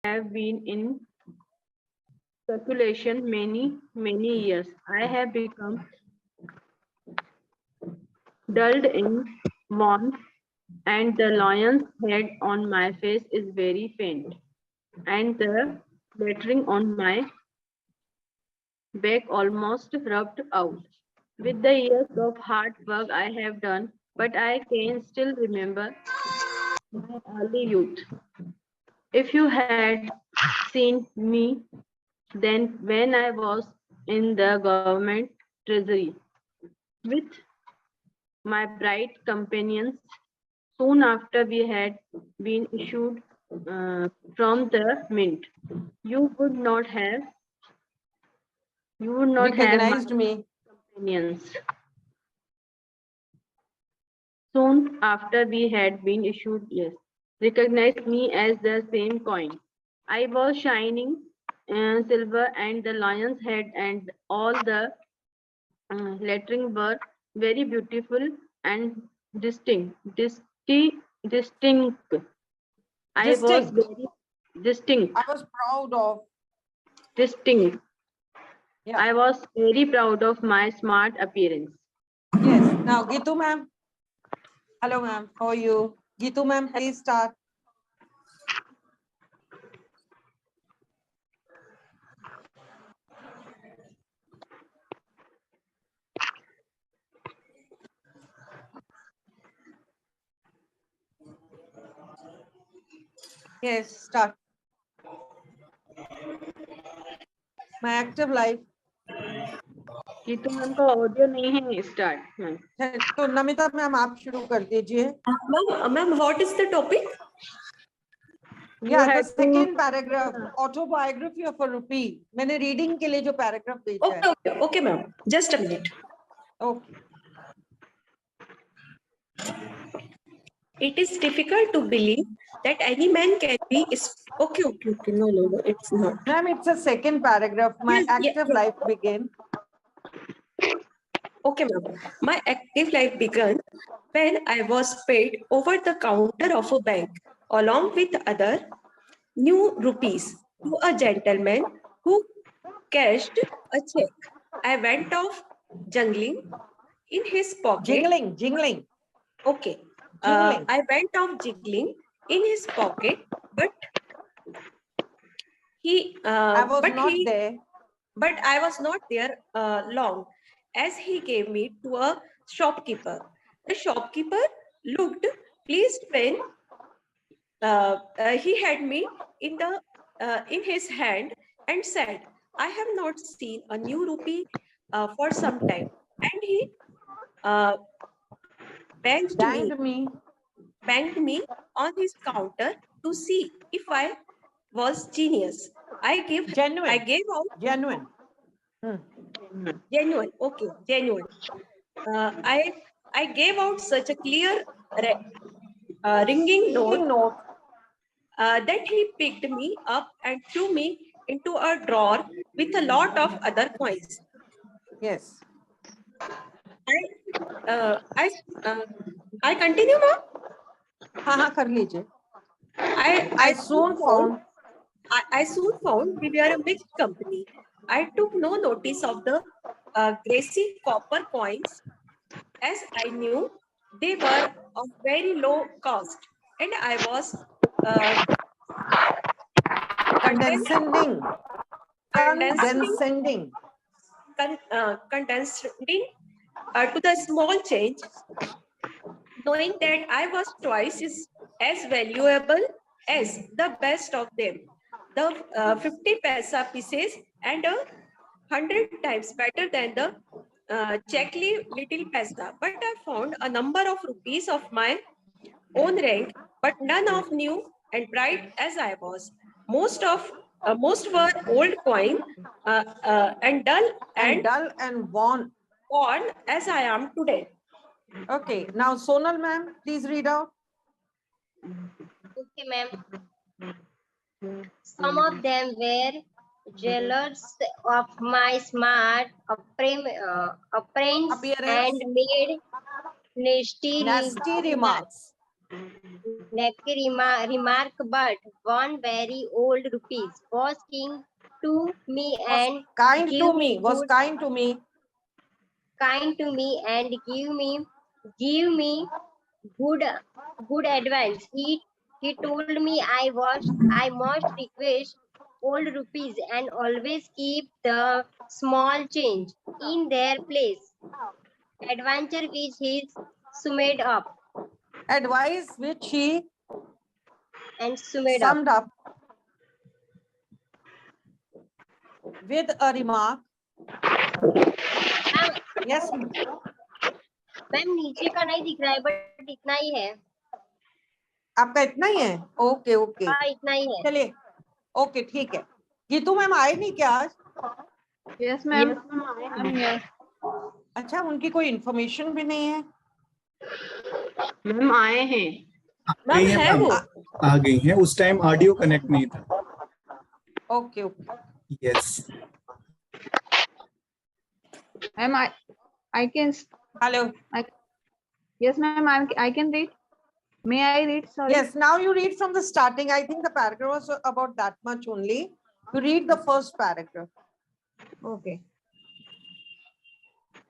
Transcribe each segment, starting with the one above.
have been in circulation many years. I have become dulled in warmth, and the lion's head on my face is very faint, and the lettering on my back almost rubbed out. With the years of hard work I have done, but I can still remember my early youth. If you had seen me then when I was in the government treasury with my bright companions, soon after we had been issued from the mint, you would not have my recognized me. companions. Soon after we had been issued, yes, recognized me as the same coin. I was shining silver, and the lion's head and all the lettering were very beautiful and distinct. Distinct. I was Distinct. very distinct. I was proud of. Distinct. Yeah. I was very proud of my smart appearance. Yes. Now, Gitu ma'am. Hello, ma'am. How are you? Gitu ma'am, please start. Yes, start. My active life. कि तुम उनका audio नहीं है start ma'am. तो Namita ma'am आप शुरू कर दीजिए. Ma'am, what is the topic? Yeah, the second paragraph, autobiography of a rupee. मैंने reading के लिए जो paragraph भेजा है. Okay, ma'am. Just a minute. Okay. It is difficult to believe that any man can be. Okay. No, it's not. Ma'am, it's a second paragraph. My Yes, active life began. Okay, ma'am. My active life began when I was paid over the counter of a bank along with other new rupees to a gentleman who cashed a check. I went off jingling in his pocket. Jingling. Okay. Jingling. I went off jiggling in his pocket, but I was not there. But I was not there long, as he gave me to a shopkeeper. The shopkeeper looked pleased when he had me in his hand and said, "I have not seen a new rupee for some time." And he banged me on his counter to see if I was genius. I gave out genuine. Genuine. Okay, genuine. I gave out such a clear ringing note that he picked me up and threw me into a drawer with a lot of other coins. Yes. I continue, ma'am. हाँ कर लीजिए. I soon found we were a mixed company. I took no notice of the grassy copper coins, as I knew they were of very low cost, and I was condescending to the small change, knowing that I was twice as valuable as the best of them, the 50 paisa pieces, and 100 times better than the checkly little paisa. But I found a number of rupees of my own rank, but none of new and bright as I was. Most were old coin and dull and worn as I am today. Okay, now Sonal ma'am, please read out. Okay, ma'am. Some of them were jealous of my smart appearance and made nasty remarks. remark, but one very old rupees was king to me and Kind give to me me, was good, kind to me. kind to me and give me good good advice. He told me I must request old rupees and always keep the small change in their place. Adventure which is summed up Advice which he and summed up. summed up with a remark. Yes, ma'am नीचे का नहीं दिख रहा है but इतना ही है. आपका इतना ही है. ओके ओके, हाँ इतना ही है. चलिए. ओके ठीक है. गीतू मैम आए नहीं क्या आज? Yes, ma'am. I'm here. अच्छा, उनकी कोई इंफॉर्मेशन भी नहीं है. मैम आए हैं. मैम नहीं है है मैम, वो. आ गई है. उस टाइम ऑडियो कनेक्ट नहीं था. Okay okay. Yes. Ma'am, I can. Hello. Yes, ma'am. I can read. May I read? Sorry. Yes, now you read from the starting. I think the paragraph was about that much only. You read the first paragraph. Okay.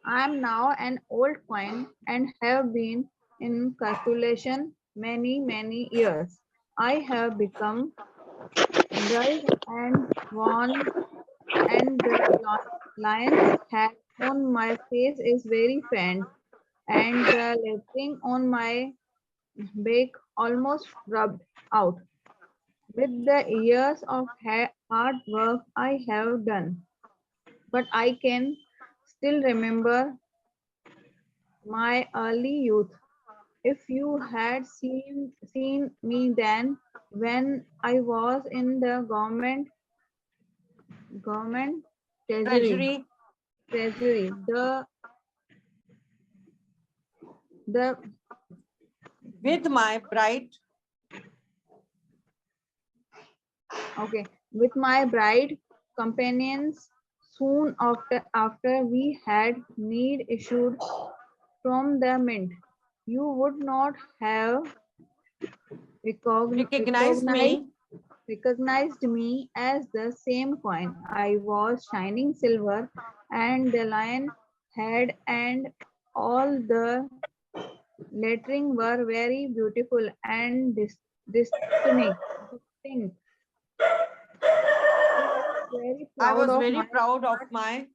I am now an old coin and have been in circulation many years. I have become dull and worn, and the lion's hat on my face is very faint, and the lettering on my back almost rubbed out with the years of hard work I have done. But I can still remember my early youth. If you had seen me then, when I was in the government treasury, Treasury. the With my bright. okay, with my bride companions, soon after we had need issued from the mint, you would not have recognized me as the same coin. I was shining silver, and the lion head and all the lettering were very beautiful and distinct. I was very proud of my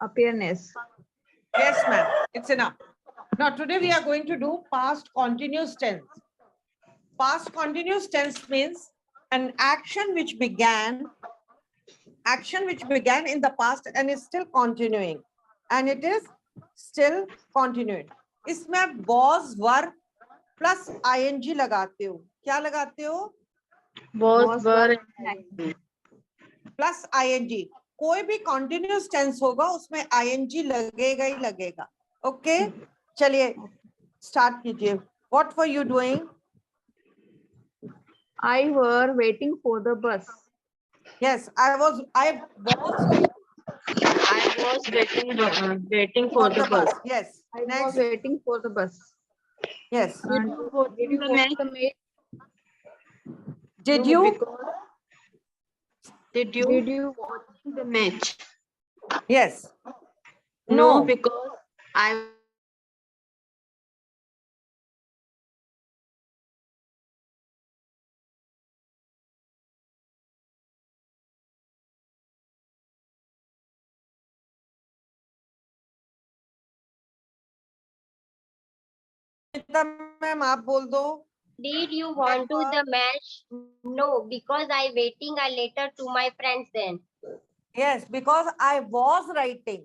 appearance. Yes, ma'am. It's enough. Now today we are going to do past continuous tense. Past continuous tense means an action which began in the past and is still continuing, and it is still continuing. इसमें आप was, were plus ing लगाते हो. क्या लगाते हो? Was, were, plus ing. कोई भी continuous tense होगा उसमें ing लगेगा ही लगेगा. Okay? चलिए start कीजिए. What were you doing? I were waiting for the bus. Yes, I was waiting for the bus. Yes. I was Next. waiting for the bus. Yes. Did you watch the match? Did No, you? Did you watch the match? Yes. No, No. because I ma'am आप बोल दो. Did you want to the match? No, because I waiting a letter to my friends then. Yes, because I was writing.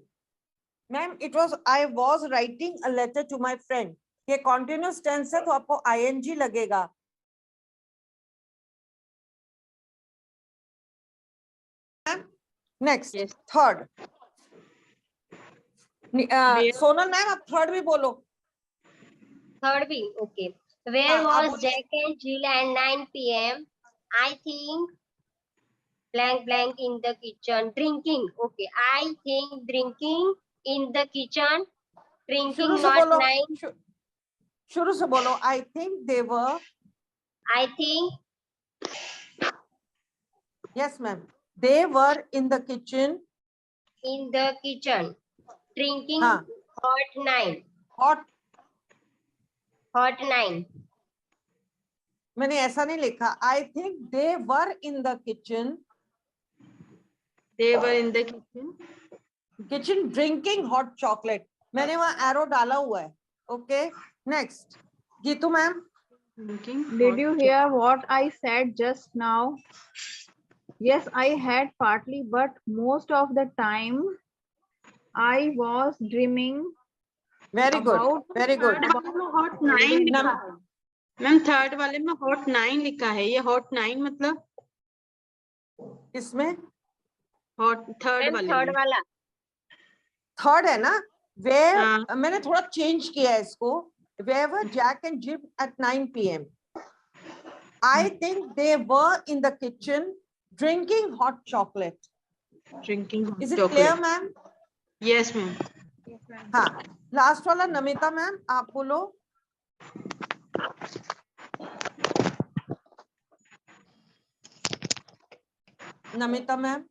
Ma'am, it was I was writing a letter to my friend. ये continuous tense है तो आपको ing लगेगा. Next. Yes. Third. Sonal ma'am आप third भी बोलो. Third week, okay. Where was Jack and Jill at 9 p.m.? I think blank blank in the kitchen. Drinking, okay. I think drinking in the kitchen. Drinking शुरू से not बोलो. 9. शुरू से बोलो. I think they were I think Yes, ma'am. They were in the kitchen. in the kitchen drinking हाँ, hot hot. nine. मैंने ऐसा नहीं लिखा. I think they were in the kitchen. They were in the kitchen. Kitchen drinking hot chocolate. मैंने वहाँ arrow डाला हुआ है. Okay. Next. Geetu ma'am. Drinking. Did hot you hear what I said just now? Yes, I had partly, but most of the time I was dreaming Very good. about Very good. Third वाले में hot 9 लिखा है ma'am. Third वाले में hot 9 लिखा है. ये hot 9 मतलब इसमें हॉट थर्ड Ma'am, वाले third में. वाला. थर्ड है ना. Where हाँ. मैंने थोड़ा चेंज किया है इसको. Where were Jack and Jim at 9 p.m. I think they were in the kitchen drinking hot chocolate. Drinking hot Is it chocolate. clear, ma'am? Yes, ma'am. हाँ. लास्ट वाला नमिता मैम आप बोलो. Namita ma'am.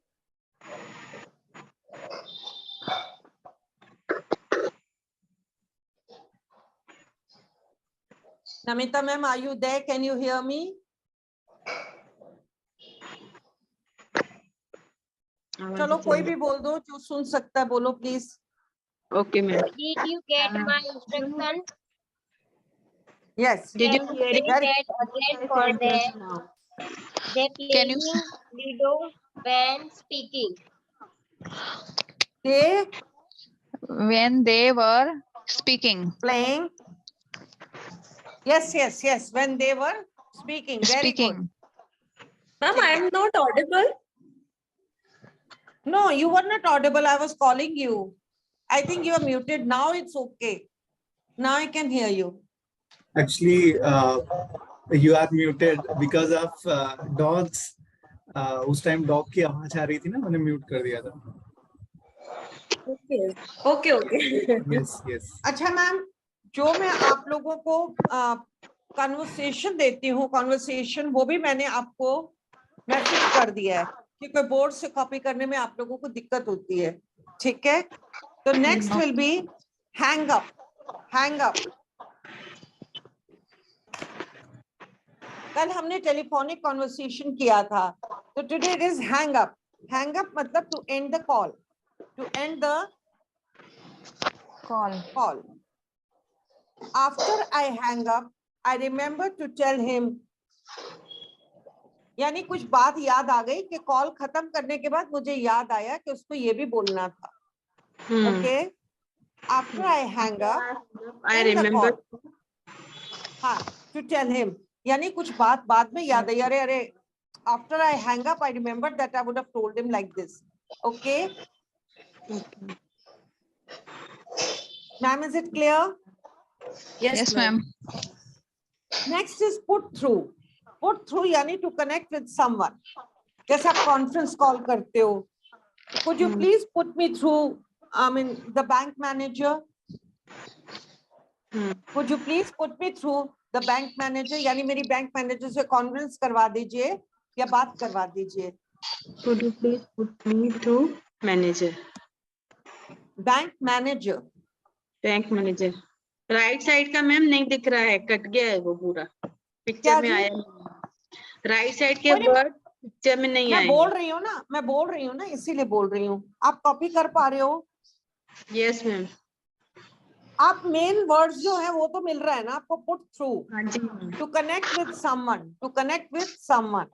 Namita ma'am, are you there? Can you hear me? चलो कोई भी बोल दो जो सुन सकता है बोलो please. Okay, ma'am. Did you get my instruction? Yes. Did you Can hear we it? play that again for them? Now. They playing Lido when speaking. They when they were speaking. playing. Yes, yes, yes. When they were speaking. Very good. Speaking. Ma'am, I am not audible. No, you were not audible. I was calling you. I think you are muted. Now it's okay. Now I can hear you. Actually, you are muted because of dogs. उस time dog की आवाज आ रही थी ना, मैंने mute कर दिया था. Okay. Okay, okay. Yes, yes. अच्छा मैम, जो मैं आप लोगों को कन्वर्सेशन देती हूँ, कन्वर्सेशन वो भी मैंने आपको मैसेज कर दिया है क्योंकि बोर्ड से कॉपी करने में आप लोगों को दिक्कत होती है. ठीक है. तो next will be hang up. Hang up. कल हमने टेलीफोनिक कॉन्वर्सेशन किया था, तो today it is hang up. Hang up मतलब to end the call. To end the call. After I hang up, I remember to tell him. यानी कुछ बात याद आ गई कि कॉल खत्म करने के बाद मुझे याद आया कि उसको ये भी बोलना था. Okay. After I hang up, I end the remember. call. हाँ, to tell him. यानी कुछ बात बाद में याद आई. अरे अरे. After I hang up, I remember that I would have told him like this. Okay. Ma'am, is it clear? Yes, ma'am. Next is put through. Put through यानी to connect with someone. जैसे आप conference call करते हो. Could you please put me through? I mean the bank manager. Could you please put me through the bank manager? यानी मेरी bank manager से conference करवा दीजिए या बात करवा दीजिए. Could you please put me through manager? Bank manager. Bank manager. Right side का मैम नहीं दिख रहा है, कट गया है वो पूरा. पिक्चर में जी? आया नहीं. राइट साइड के कोई नहीं, वर्ड पिक्चर में नहीं मैं आए. बोल रही हूँ ना, मैं बोल रही हूँ ना, इसीलिए बोल रही हूँ. आप कॉपी कर पा रहे हो? Yes ma'am. आप मेन वर्ड्स जो है वो तो मिल रहा है ना आपको. Put through. हाँ जी ma'am. To connect with someone. To connect with someone.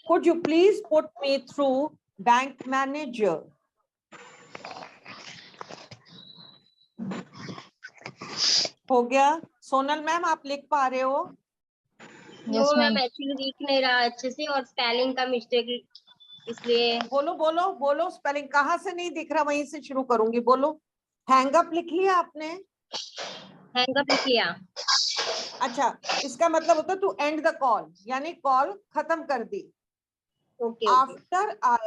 Could you please put me through bank manager? हो गया. सोनल मैम आप लिख पा रहे हो? No, मैम एक्चुअली दिख नहीं रहा अच्छे से और स्पेलिंग का मिस्टेक इसलिए. बोलो बोलो बोलो. स्पेलिंग कहाँ से नहीं दिख रहा, वहीं से शुरू करूंगी. बोलो. हैंग अप लिख लिया आपने? हैंग अप लिख लिया. अच्छा, इसका मतलब होता है टू एंड द कॉल, यानी कॉल खत्म कर दी. Okay. After I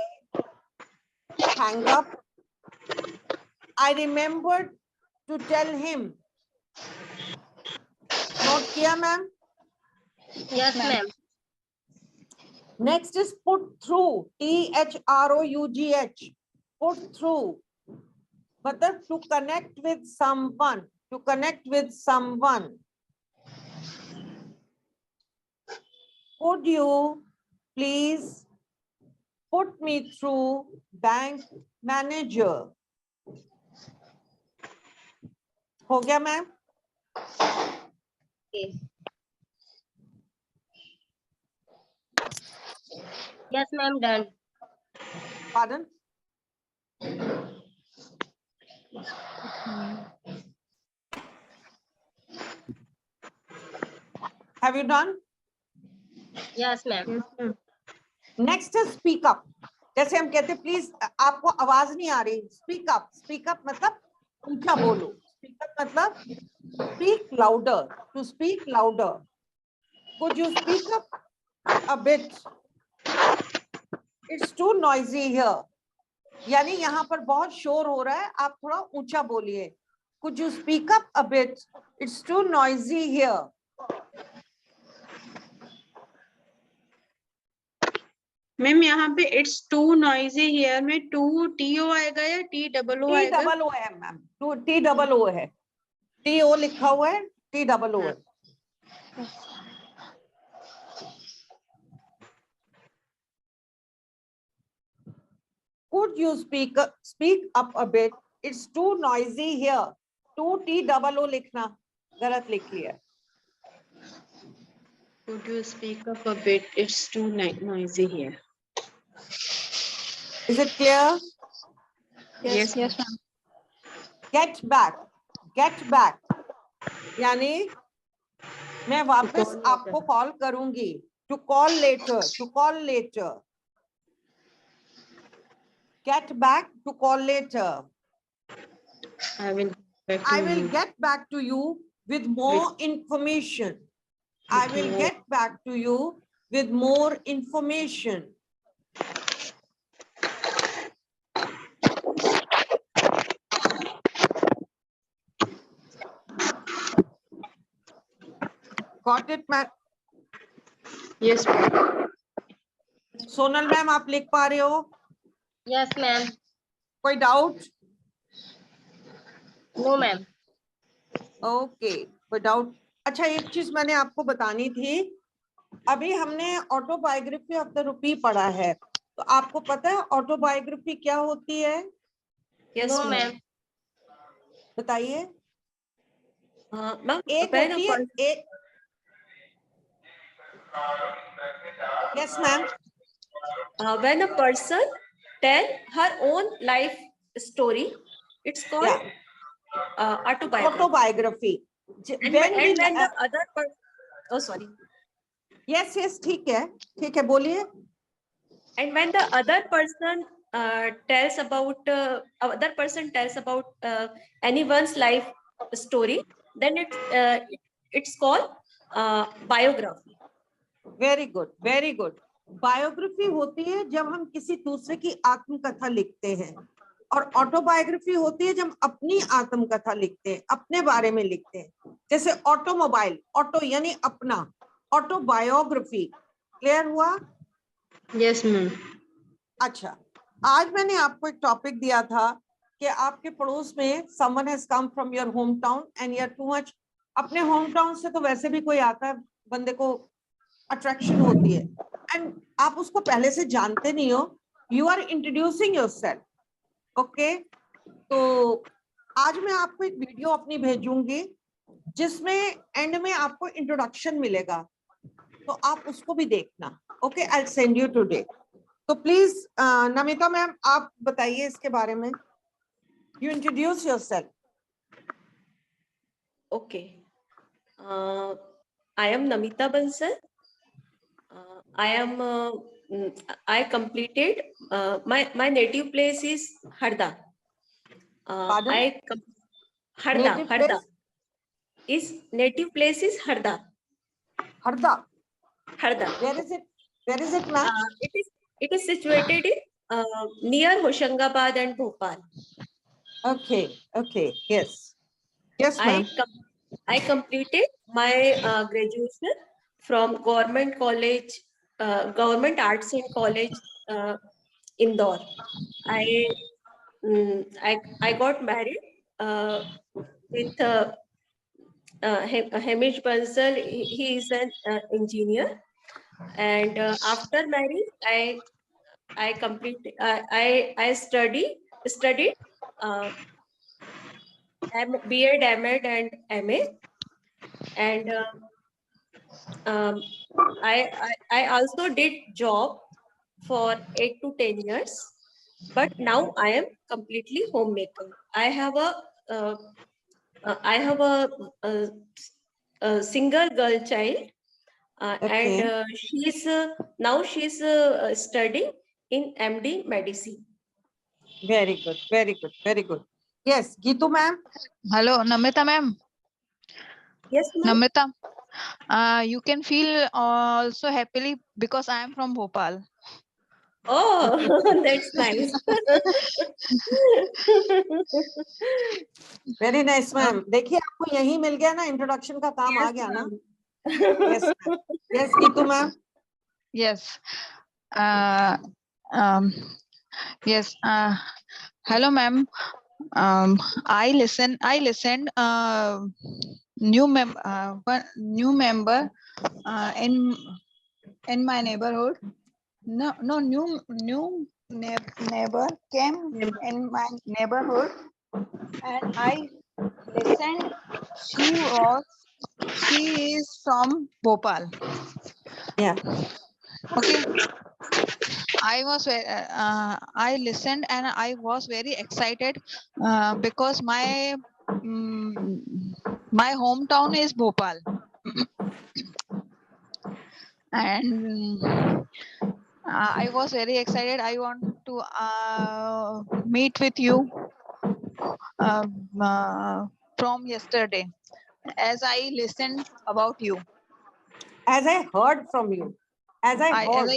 hang up, I remembered to tell him. Note किया ma'am? Yes, ma'am. Next is put through. THROUGH. Put through. मतलब to connect with someone. To connect with someone. Could you please put me through bank manager? हो गया ma'am? Okay. Yes, ma'am, done. Pardon? Have you done? Yes, ma'am. Yes, ma'am. Next है speak up. जैसे हम कहते हैं please आपको आवाज नहीं आ रही, स्पीक अप. स्पीक अप मतलब ऊंचा बोलो. स्पीक अप मतलब speak louder. To speak louder. Could you speak up a bit? It's too noisy here. यानी यहाँ पर बहुत शोर हो रहा है, आप थोड़ा ऊंचा बोलिए. Could you speak up a bit? It's too noisy here. Ma'am यहाँ पे इट्स टू नॉइजी हियर में टू TO आएगा या TOO आएगा? TOO है मैम. TOO है. TO लिखा हुआ है, TOO है. Could you speak up a bit? It's too noisy here. Too TOO लिखना गलत लिख लिया. Could you speak up a bit? It's too noisy here. Is it clear? Yes, Yes, ma'am. Get back. Get back. यानी मैं वापस आपको call करूंगी. To call later. To call later. Get back. To call later. I will get back to you with more information. I will get back to you with more information. Got it, ma'am? Yes, ma'am. Sonal ma'am आप लिख पा रहे हो? Yes, ma'am. कोई doubt? No, ma'am. Okay, कोई doubt? अच्छा, एक चीज मैंने आपको बतानी थी. अभी हमने ऑटोबायोग्राफी ऑफ द रूपी पढ़ा है, तो आपको पता है ऑटोबायोग्राफी क्या होती है? Yes, No, ma'am. ma'am. बताइए. Ma'am, एक when a होती है एक. Yes ma'am. when a person tell her own life story, it's called autobiography. Autobiography. And when the other person, oh sorry. Yes yes, ठीक है, बोलिए. And when the other person tells about anyone's life story, then it's called biography. Very good, very good. Biography होती है जब हम किसी दूसरे की आत्मकथा लिखते हैं, और ऑटोबायोग्राफी होती है जब हम अपनी आत्मकथा लिखते हैं, अपने बारे में लिखते हैं. जैसे ऑटोमोबाइल, ऑटो यानी अपना, ऑटोबायोग्राफी. क्लियर हुआ? Yes, ma'am. अच्छा, आज मैंने आपको एक टॉपिक दिया था कि आपके पड़ोस में someone has come from your hometown and you are too much. अपने होम टाउन से तो वैसे भी कोई आता है, बंदे को अट्रैक्शन होती है, एंड आप उसको पहले से जानते नहीं हो. You are introducing yourself. Okay, तो आज मैं आपको एक वीडियो अपनी भेजूंगी जिसमें एंड में आपको इंट्रोडक्शन मिलेगा, तो आप उसको भी देखना. Okay, I will send you today. तो प्लीज नमिता मैम आप बताइए इसके बारे में. You introduce yourself. Okay. I am Namita Bansal. I completed my native place is Harda. Pardon? Harda. Native place? Is native place is Harda. Harda. Harda. Where is it? Where is it, ma'am? It is situated in near Hoshangabad and Bhopal. Okay, okay, yes. Yes, ma'am. I completed my graduation from Government College, Government Arts and College, Indore. I got married with Hamish Bansal. He is an engineer, and after marriage, I completed. I studied uh, B.Ed, M.Ed, and M.A. And um, I also did job for 8 to 10 years, but now I am completely homemaker. I have a single girl child, and Okay. she's studying in MD medicine. Very good, very good, very good. Yes, Geetu ma'am. Hello, Namrata ma'am. Yes, ma'am. Namrata, you can feel also happily because I am from Bhopal. Oh, that's nice. Very nice, ma'am. देखिए आपको यही मिल गया ना, introduction का काम आ Yes, गया ना. ma'am. Yes, ma'am. Yes, Geetu ma'am. Yes. Um, yes. Hello, ma'am. I listened. New member in my neighborhood. No, new neighbor came in my neighborhood, and I listened. She is from Bhopal. Yeah. Okay. I listened and I was very excited because my hometown is Bhopal, and I was very excited. I want to meet with you from yesterday, as I listened about you. As I heard from you, as I heard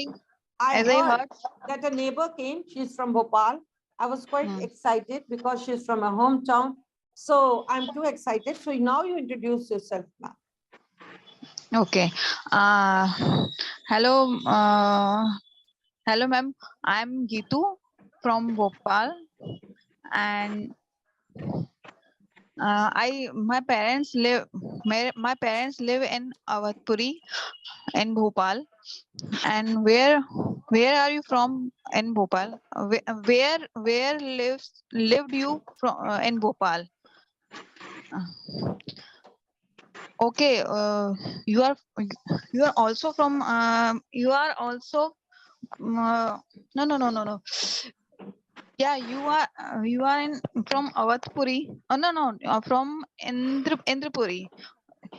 heard. that a neighbor came. She's from Bhopal. I was quite Hmm. excited because she's from a hometown. So I'm too excited. So now you introduce yourself, ma'am. Okay. Hello. Hello, ma'am. I'm Gitu from Bhopal, and my parents live in Awadhpuri in Bhopal. And where are you from in Bhopal? Where lived you from in Bhopal? Okay, you are also from you are also no. Yeah, you are in from Awadhpuri. Oh no, from Indrapuri.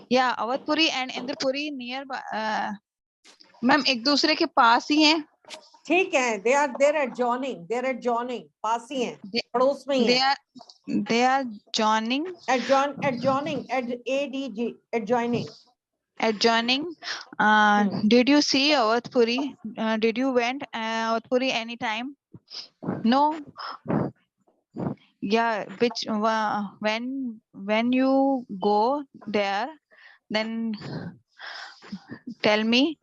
Yeah, Awadhpuri and Indrapuri near. Ma'am एक दूसरे के पास ही हैं. ठीक है, they're adjoining, पास ही हैं, पड़ोस में ही हैं. They are joining. Adjoining, ADG, adjoining. Adjoining. Did you see Awadhpuri? Did you went Awadhpuri anytime? No. Yeah, when you go there, then tell me.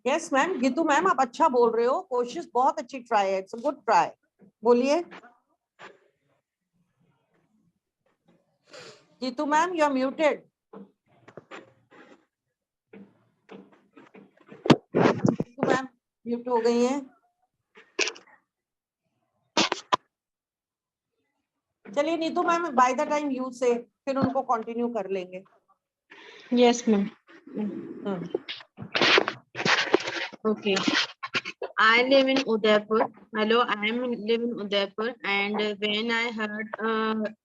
Yes, ma'am. Gitu ma'am, आप अच्छा बोल रहे हो. कोशिश बहुत अच्छी try है. It's a good try. बोलिए. Gitu ma'am, you are muted. Gitu ma'am, mute हो गई हैं. चलिए Neetu ma'am, by the time you say, फिर उनको continue कर लेंगे. Yes, ma'am. Okay. I live in Udaipur. Hello, I live in Udaipur, and when I heard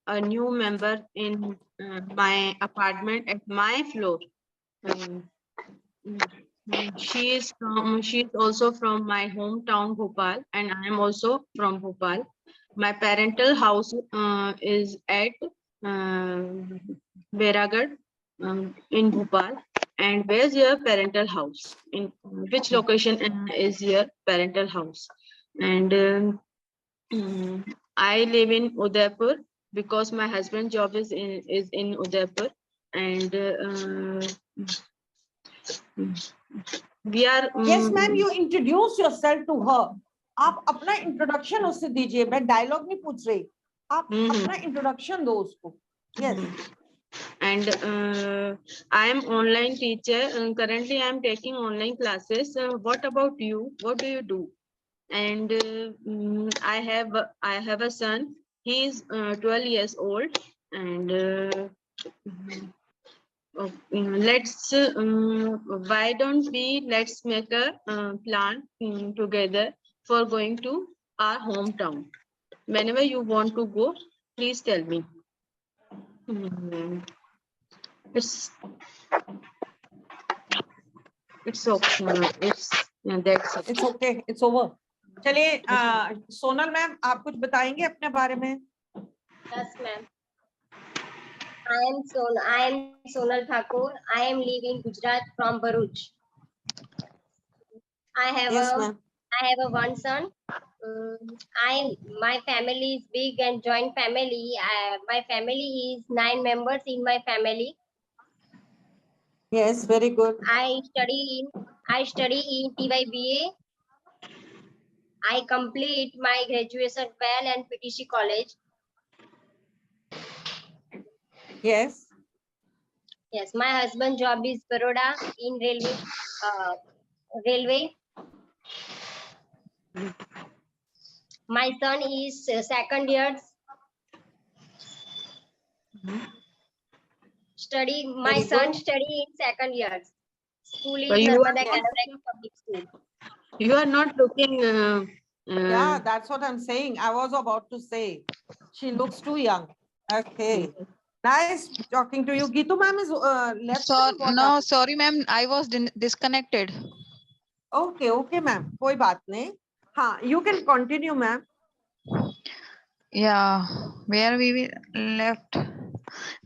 a new member in my apartment at my floor, um, she is also from my hometown Bhopal, and I am also from Bhopal. My parental house is at Beragarh in Bhopal, And where's your parental house? In which location is your parental house? And I live in Udaipur because my husband's job is in Udaipur. And we are. Yes, ma'am, you introduce yourself to her. आप अपना introduction उससे दीजिए, मैं dialogue नहीं पूछ रही, आप अपना इंट्रोडक्शन दो उसको. Yes. And I am online teacher. Currently, I am taking online classes. What about you? What do you do? And I have a son. He is 12 years old. And why don't let's make a plan together for going to our hometown. Whenever you want to go, please tell me. It's okay. That's it. It's okay. It's over. चलिए Sonal ma'am, आप कुछ बताएंगे अपने बारे में? Yes, ma'am. I am Sonal Thakur. I am living Gujarat from Bharuch. I have a one son. My family is big and joint family. My family is 9 members in my family. Yes, very good. I study in TYBA. I complete my graduation well and PTC college. Yes. Yes, my husband job is Baroda in railway. My son is second year study. My Very son good. study in second year. School is But you are Narmada not- Canada Public School. You are not looking. Yeah, that's what I'm saying. I was about to say, she looks too young. Okay. Nice talking to you. Gitu ma'am is left. No, sorry, ma'am. I was disconnected. Okay, okay, ma'am. कोई बात नहीं. हाँ, you can continue, ma'am. Yeah, where we left.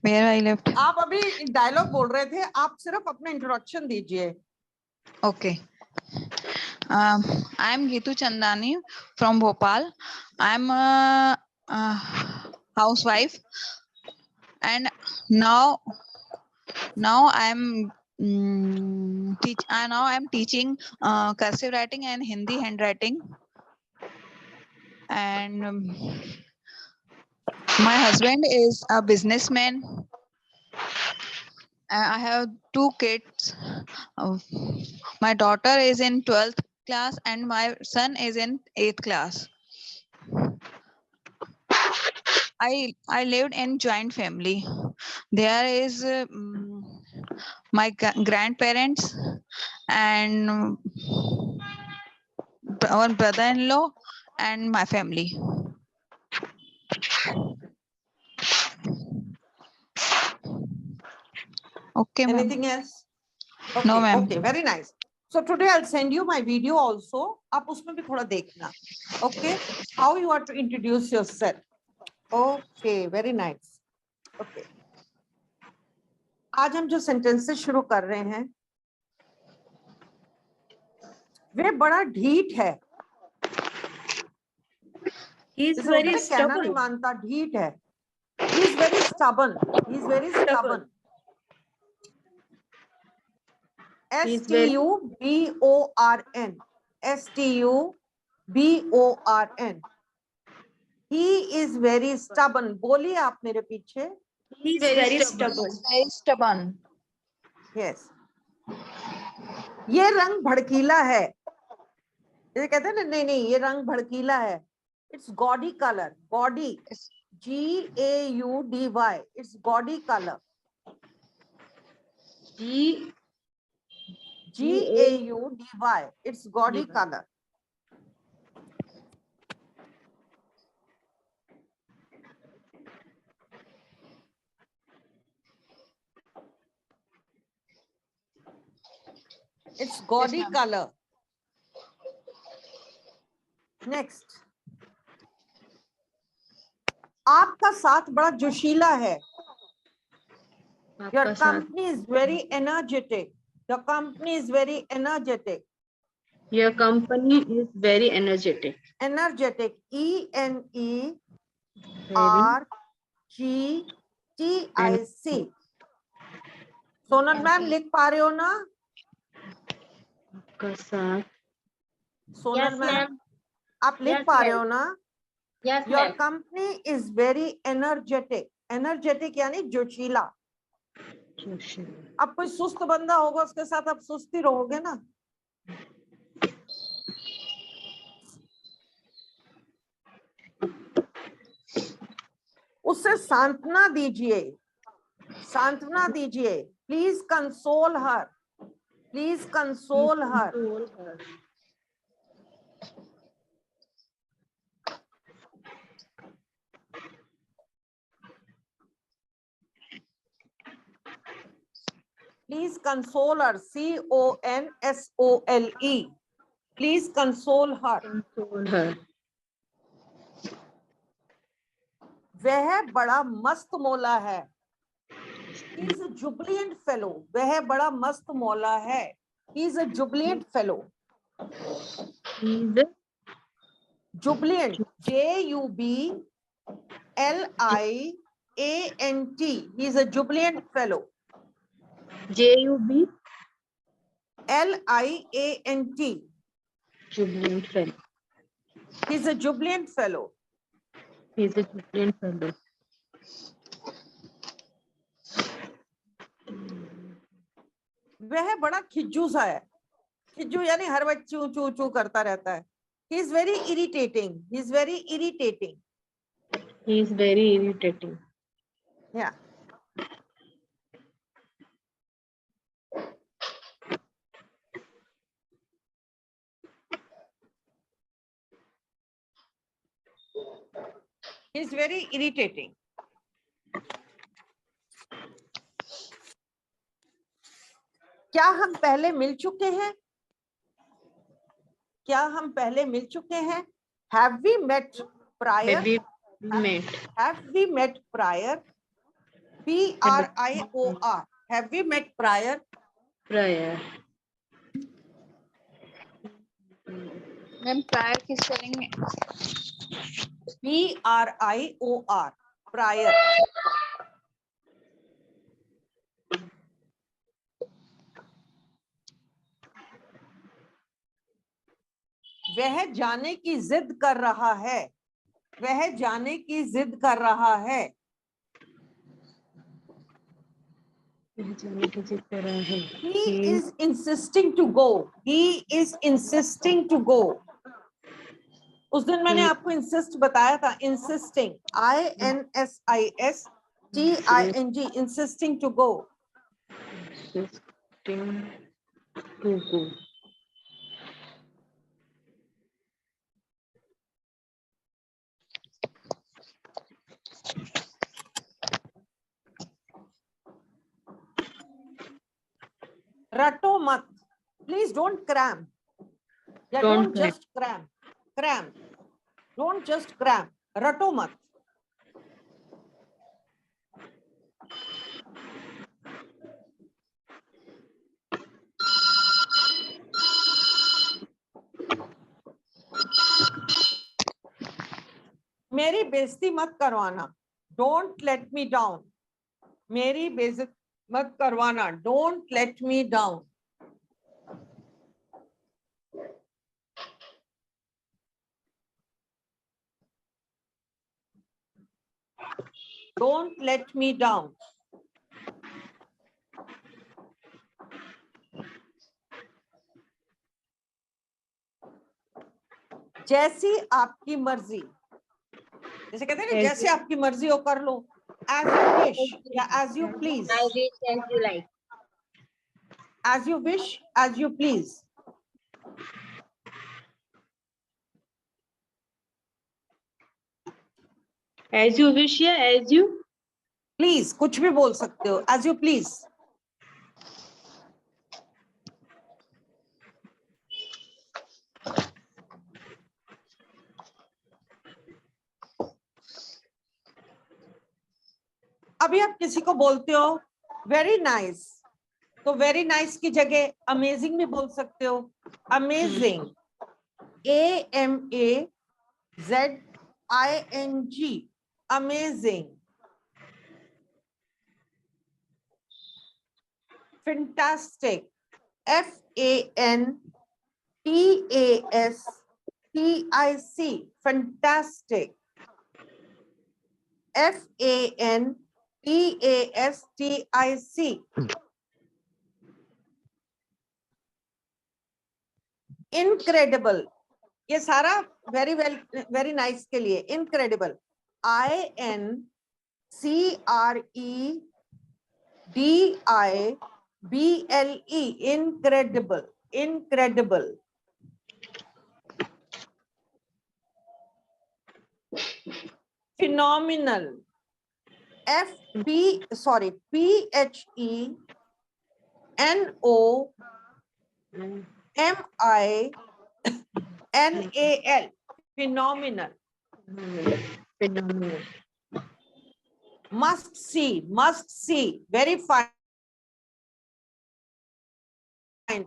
Where I left. आप अभी dialogue बोल रहे थे, आप सिर्फ अपना इंट्रोडक्शन दीजिए. Okay. I am Gitu Chandani from Bhopal. I am a housewife, and now I am teaching cursive writing and Hindi handwriting. And my husband is a businessman. I have 2 kids. My daughter is in 12th class and my son is in 8th class. I lived in joint family. There is my grandparents and our brother-in-law and my family. Okay, ma'am. Anything else? Okay, No, ma'am. Okay, very nice. So today I'll send you my video also. आप उसमें भी थोड़ा देखना. Okay, how you are to introduce yourself. Okay, very nice. Okay. आज हम जो sentences शुरू कर रहे हैं, वे बड़ा ढीठ है. He is इसे very कहना नहीं stubborn. मानता, ढीठ है. He is very stubborn. He is very stubborn. S-T-U-B-O-R-N. S-T-U-B-O-R-N. He is very stubborn. बोलिए आप मेरे पीछे. He is very stubborn. Very stubborn. Yes. ये रंग भड़कीला है. ये कहते हैं ना, नहीं ये रंग भड़कीला है. It's gaudy color. Gaudy. G-A-U-D-Y. It's gaudy color. G-A-U-D-Y. It's gaudy color. It's gaudy color. Next. आपका साथ बड़ा जोशीला है. Your company is very energetic. Your company is very energetic. Your company is very energetic. Energetic. ENERGTIC. Sonal ma'am लिख पा रहे हो ना? का साथ सोनल Yes, मैम ma'am. आप लिख Yes, पा रहे ma'am. हो ना? Yes, Your ma'am. company is very energetic. Energetic यानी जोशीला. अब कोई सुस्त बंदा होगा उसके साथ आप सुस्ती रहोगे ना? उससे सांत्वना दीजिए, सांत्वना दीजिए. Please console her, please console her. Please console her. CONSOLE. Please console her. Console her. वह बड़ा मस्त मौला है. He is a jubilant fellow. वह बड़ा मस्त मौला है. He is a jubilant fellow. He's Jubilant. JUBLIANT. He is a jubilant fellow. JUB LIANT. jubilant fellow. He is a jubilant fellow. He's a jubilant fellow. वह बड़ा खिज्जू सा है. खिज्जू यानी हर वक्त चू चू चू करता रहता है. He is very irritating. He is very irritating. He is very irritating. Yeah. He is very irritating. क्या हम पहले मिल चुके हैं? क्या हम पहले मिल चुके हैं? Have we met prior? Have we met? Have we met prior? PRIOR. Have we met prior? Prior. Ma'am prior की स्पेलिंग PRIOR. Prior. वह जाने की जिद कर रहा है. वह जाने की जिद कर रहा है. He is insisting to go. He is insisting to go. उस दिन मैंने आपको insist बताया था. Insisting. INSISTING. Insisting to go. Insisting to go. रटो मत. Please don't cram. Yeah, Don't don't just cram. Cram. Don't just cram. रटो मत. मेरी बेइज्जती मत करवाना. Don't let me down. मेरी बेइज्जती मत करवाना. Don't let me down. Don't let me down. जैसी आपकी मर्जी. जैसे कहते हैं ना, जैसे आपकी मर्जी हो कर लो. As you wish या as you please. I wish as you like. As you wish, as you please. As you wish या as you Please. कुछ भी बोल सकते हो. As you please. अभी आप किसी को बोलते हो very nice. तो वेरी नाइस की जगह अमेजिंग भी बोल सकते हो. Amazing, AMAZING, amazing. Fantastic, FANTASTIC, fantastic, FANTASTIC. Incredible, ये सारा वेरी नाइस के लिए. Incredible, INCREDIBLE, incredible, incredible. Phenomenal, PHENOMINAL, phenomenal. Phenomenal. Must see, very fine.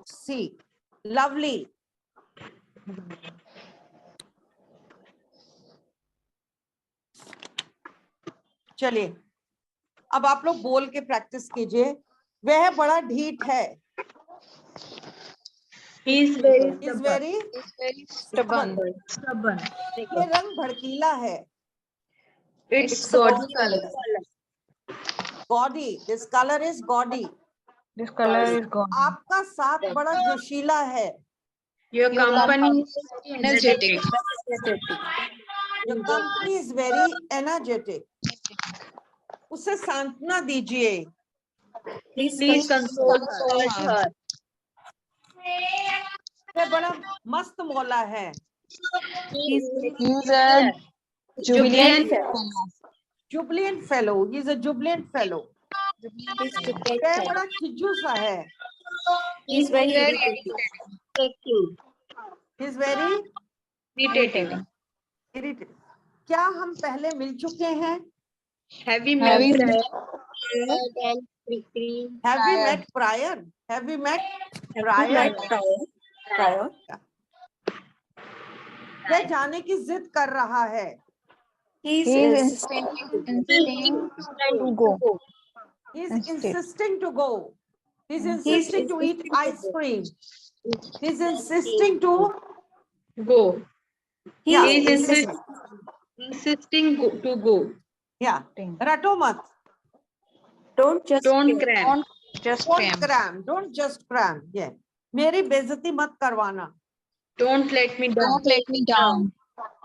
See, lovely. चलिए अब आप लोग बोल के प्रैक्टिस कीजिए. वह बड़ा ढीठ है. He is very Is very Stubborn. stubborn. ये रंग भड़कीला है. It's God's color. Gaudy, this color is gaudy. This color is gone. आपका साथ बड़ा जोशीला है. Your company is Energetic. Your company is very energetic. उसे सांत्वना दीजिए. Please console her. वह बड़ा मस्त मौला है. He is a jubilant Jubilant fellow, he is a jubilant fellow. वह बड़ा खिज्जू सा है. He is very irritating. He is very Irritating. irritating. क्या हम पहले मिल चुके हैं? Have we Have we met? And quickly. Have we met prior? Have we met prior? prior. वह जाने की जिद कर रहा है. He He is is insisting to go. He is Insist. insisting to go. He is insisting to eat ice cream. He is insisting to Go. He Yeah, is insisting. insisting to go. Yeah. रटो मत. don't just Don't cram. Just Don't cram. cram. Don't just cram. Yeah. मेरी बेइज्जती मत करवाना. Don't let me down. Don't let me down.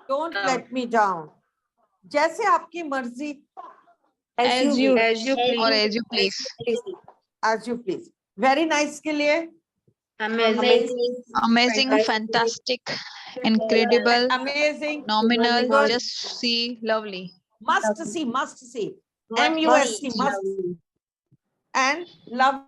Don't let me down. जैसे आपकी मर्जी. As you As you or please. as you please. As you please. Very nice के लिए. Amazing. Amazing, fantastic, incredible, Amazing. nominal, Good. just see, lovely. Must see. MUST. And love.